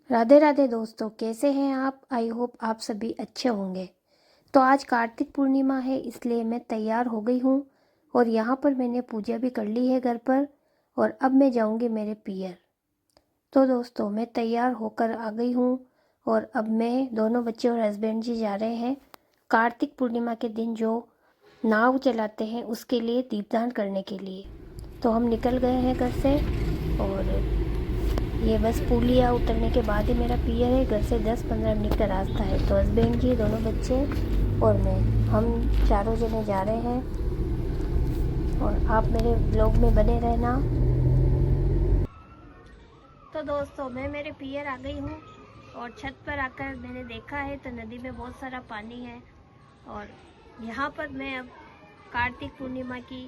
राधे राधे दोस्तों, कैसे हैं आप? आई होप आप सभी अच्छे होंगे। तो आज कार्तिक पूर्णिमा है, इसलिए मैं तैयार हो गई हूँ और यहाँ पर मैंने पूजा भी कर ली है घर पर। और अब मैं जाऊँगी मेरे पियर। तो दोस्तों, मैं तैयार होकर आ गई हूँ और अब मैं, दोनों बच्चे और हस्बैंड जी जा रहे हैं कार्तिक पूर्णिमा के दिन जो नाव चलाते हैं उसके लिए दीपदान करने के लिए। तो हम निकल गए हैं घर से और ये बस पुलिया उतरने के बाद ही मेरा पियर है। घर से 10-15 मिनट का रास्ता है। तो हस्बैंड जी, दोनों बच्चे और मैं, हम चारों जने जा रहे हैं और आप मेरे ब्लॉग में बने रहना। तो दोस्तों, मैं मेरे पियर आ गई हूँ और छत पर आकर मैंने देखा है तो नदी में बहुत सारा पानी है और यहाँ पर मैं अब कार्तिक पूर्णिमा की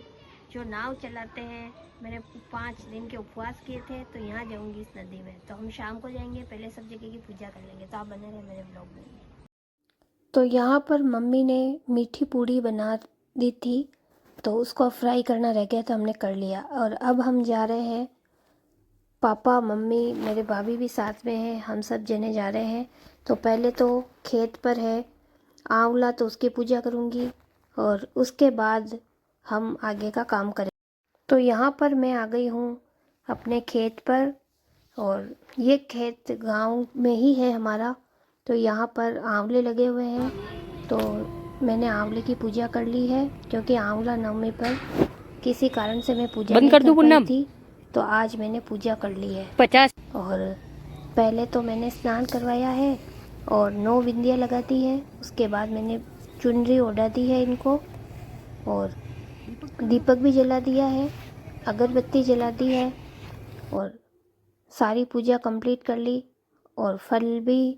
जो नाव चलाते हैं, मैंने 5 दिन के उपवास किए थे तो यहाँ जाऊँगी इस नदी में। तो हम शाम को जाएंगे, पहले सब जगह की पूजा कर लेंगे। तो आप बने रहे मेरे ब्लॉग में। तो यहाँ पर मम्मी ने मीठी पूड़ी बना दी थी तो उसको फ्राई करना रह गया तो हमने कर लिया। और अब हम जा रहे हैं, पापा, मम्मी, मेरे भाभी भी साथ में हैं, हम सब जने जा रहे हैं। तो पहले तो खेत पर है आंवला, तो उसकी पूजा करूँगी और उसके बाद हम आगे का काम करें। तो यहाँ पर मैं आ गई हूँ अपने खेत पर और ये खेत गांव में ही है हमारा। तो यहाँ पर आंवले लगे हुए हैं तो मैंने आंवले की पूजा कर ली है, क्योंकि आंवला नवमी पर किसी कारण से मैं पूजा नहीं कर पाई थी, तो आज मैंने पूजा कर ली है 50। और पहले तो मैंने स्नान करवाया है और 9 बिंदियाँ लगा दी है। उसके बाद मैंने चुनरी ओढ़ा दी है इनको और दीपक भी जला दिया है, अगरबत्ती जला दी है और सारी पूजा कंप्लीट कर ली और फल भी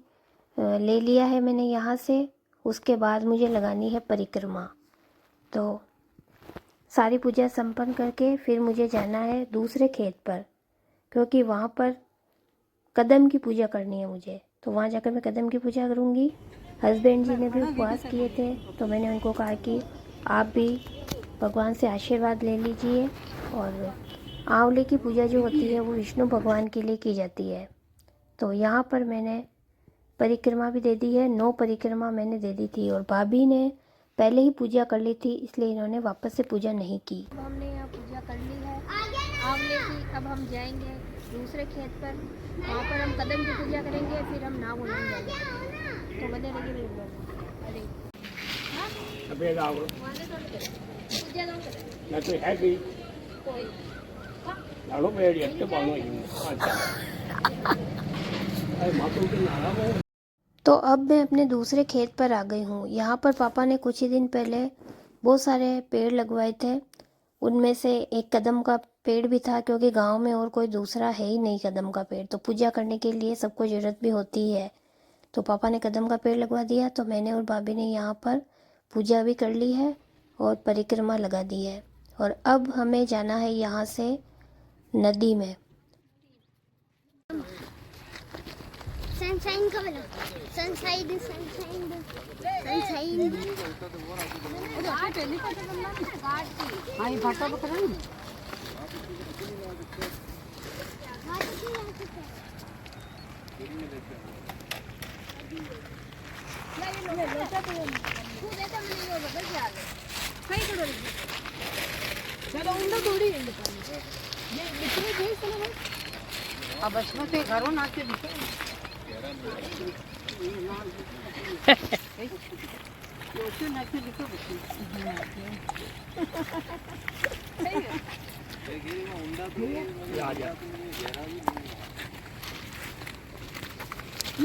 ले लिया है मैंने यहाँ से। उसके बाद मुझे लगानी है परिक्रमा। तो सारी पूजा संपन्न करके फिर मुझे जाना है दूसरे खेत पर, क्योंकि वहाँ पर कदम की पूजा करनी है मुझे। तो वहाँ जाकर मैं कदम की पूजा करूँगी। हस्बैंड जी ने भी उपवास किए थे तो मैंने उनको कहा कि आप भी भगवान से आशीर्वाद ले लीजिए। और आंवले की पूजा जो होती है वो विष्णु भगवान के लिए की जाती है। तो यहाँ पर मैंने परिक्रमा भी दे दी है, 9 परिक्रमा मैंने दे दी थी और भाभी ने पहले ही पूजा कर ली थी, इसलिए इन्होंने वापस से पूजा नहीं की। अब हमने यहाँ पूजा कर ली है आंवले की। अब हम जाएंगे दूसरे खेत पर, वहाँ पर हम कदम की पूजा करेंगे, फिर हम नाव उड़ाने जाएंगे। तो बने रहिए मेरे ब्लॉग में। अरे तो अब मैं अपने दूसरे खेत पर आ गई हूँ। यहाँ पर पापा ने कुछ ही दिन पहले बहुत सारे पेड़ लगवाए थे, उनमें से एक कदम का पेड़ भी था, क्योंकि गांव में और कोई दूसरा है ही नहीं कदम का पेड़। तो पूजा करने के लिए सबको ज़रूरत भी होती है, तो पापा ने कदम का पेड़ लगवा दिया। तो मैंने और भाभी ने यहाँ पर पूजा भी कर ली है और परिक्रमा लगा दी है। और अब हमें जाना है यहाँ से नदी में। सनशाइन का वाला सनशाइन सनशाइन सनशाइन घाट है, लिखा था बंदा घाट की। हां, ये घाटा पकड़ रही है। घाट की ले लोटा तो तू देता मैंने ये बदल के आ गए कहीं करो। चलो उंडा थोड़ी है ये बिचले भेज चलो भाई। अब बस में घरों ना के दिखे ले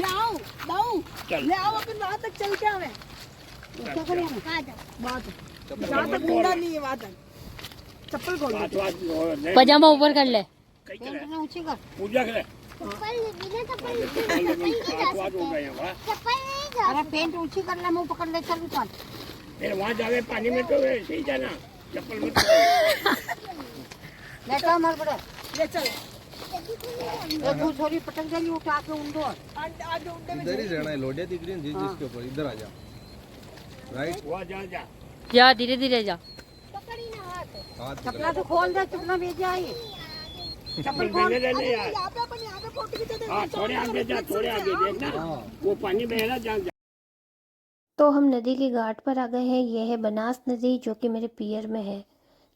आओ दाऊ, ले आओ अपन वहाँ तक चल के आवे। क्या करें वहाँ तक जहाँ तक मुंडा नहीं है वहाँ तक चप्पल खोल, पजामा ऊपर कर ले, ऊंची कर, पूजा करे। अरे पेंट ऊंची कर ले, मुंह पकड़ ले, चल चल। फिर वहाँ जाके पानी में तो ऐसे ही जाना, चप्पल मत ले चल हमारे बड़े, ले चल। तू थोड़ी पटक जाएगी उठा के उंडो। इधर ही रहना है, लोडिया दिख रही है जिसके ऊपर, इधर आ जा। राइट, जा धीरे धीरे जा। हाथ चपला तो खोल दे, चपला भेज जाए। चप्पल खोल। थोड़े आगे जा, थोड़े आगे देखना, वो पानी बह रहा, जा। तो हम नदी के घाट पर आ गए हैं। ये है बनास नदी जो कि मेरे पियर में है।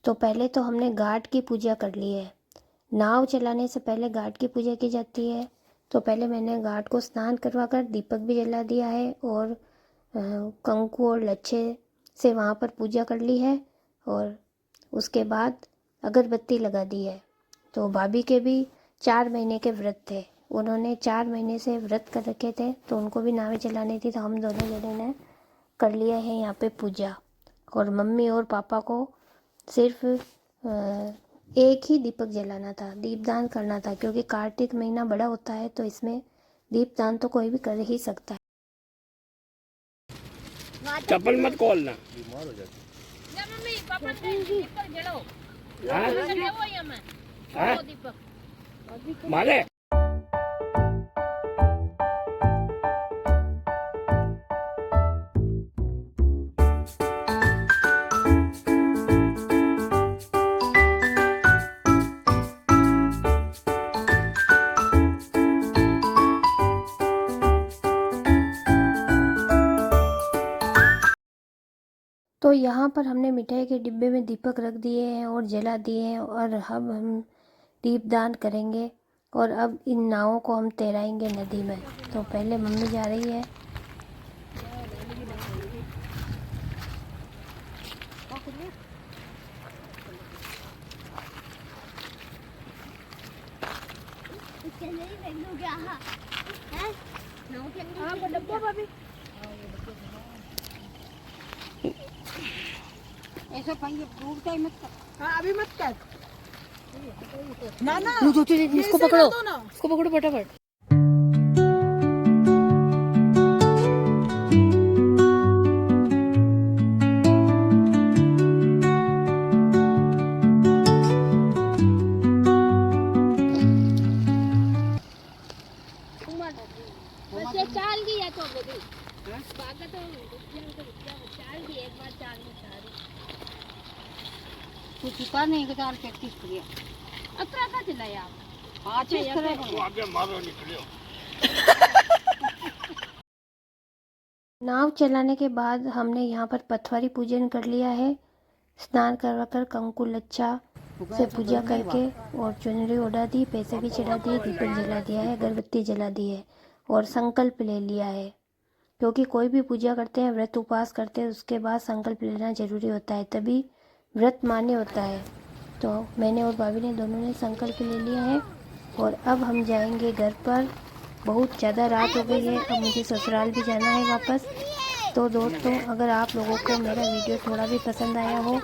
तो पहले तो हमने घाट की पूजा कर ली है। नाव चलाने से पहले घाट की पूजा की जाती है। तो पहले मैंने घाट को स्नान करवा कर दीपक भी जला दिया है और कंकु और लच्छे से वहाँ पर पूजा कर ली है और उसके बाद अगरबत्ती लगा दी है। तो भाभी के भी 4 महीने के व्रत थे, उन्होंने 4 महीने से व्रत कर रखे थे, तो उनको भी नावें जलानी थी। तो हम दोनों जने ने कर लिया है यहाँ पे पूजा। और मम्मी और पापा को सिर्फ एक ही दीपक जलाना था, दीपदान करना था, क्योंकि कार्तिक महीना बड़ा होता है तो इसमें दीपदान तो कोई भी कर ही सकता है। चप्पल मत खोलना। बीमार हो जाती मम्मी पापा दीपक जलाओ। मारे तो यहाँ पर हमने मिठाई के डिब्बे में दीपक रख दिए हैं और जला दिए हैं और अब हम दीपदान करेंगे। और अब इन नावों को हम तैराएंगे नदी में। तो पहले मम्मी जा रही है। ऐसा पाएंगे डूबता ही मत कर। हाँ अभी मत कर। ना ना इसको पकड़ो, इसको पकड़ो फटाफट। चाल गई है तो चाल गई एक बार चाल तू चुका नहीं के चाल प्रैक्टिस करिए। अतरा का चलाया आप। अच्छा करे आगे मारो निकलियो। नाव चलाने के बाद हमने यहाँ पर पथवारी पूजन कर लिया है। स्नान करवा कर कंकु लच्छा से पूजा करके और चुनरी उड़ा दी, पैसे भी चढ़ा दिए, दीपक जला दिया है, अगरबत्ती जला दी है और संकल्प ले लिया है। क्योंकि कोई भी पूजा करते हैं, व्रत उपवास करते हैं, उसके बाद संकल्प लेना ज़रूरी होता है, तभी व्रत मान्य होता है। तो मैंने और भाभी ने दोनों ने संकल्प ले लिया है और अब हम जाएंगे घर पर। बहुत ज़्यादा रात हो गई है, अब मुझे ससुराल भी जाना है वापस। तो दोस्तों, अगर आप लोगों को मेरा वीडियो थोड़ा भी पसंद आया हो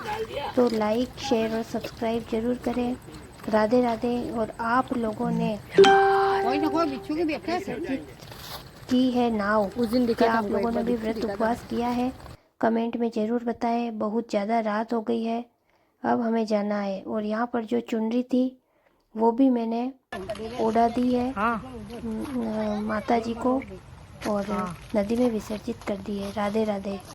तो लाइक, शेयर और सब्सक्राइब ज़रूर करें। राधे राधे। और आप लोगों ने कोई ना कोई बिच्छू की बैठे से की है नाव, उस दिन दिखा था आप लोगों ने भी व्रत उपवास किया है? कमेंट में ज़रूर बताएं। बहुत ज़्यादा रात हो गई है, अब हमें जाना है। और यहाँ पर जो चुनरी थी वो भी मैंने उड़ा दी है माता जी को और नदी में विसर्जित कर दी है। राधे राधे।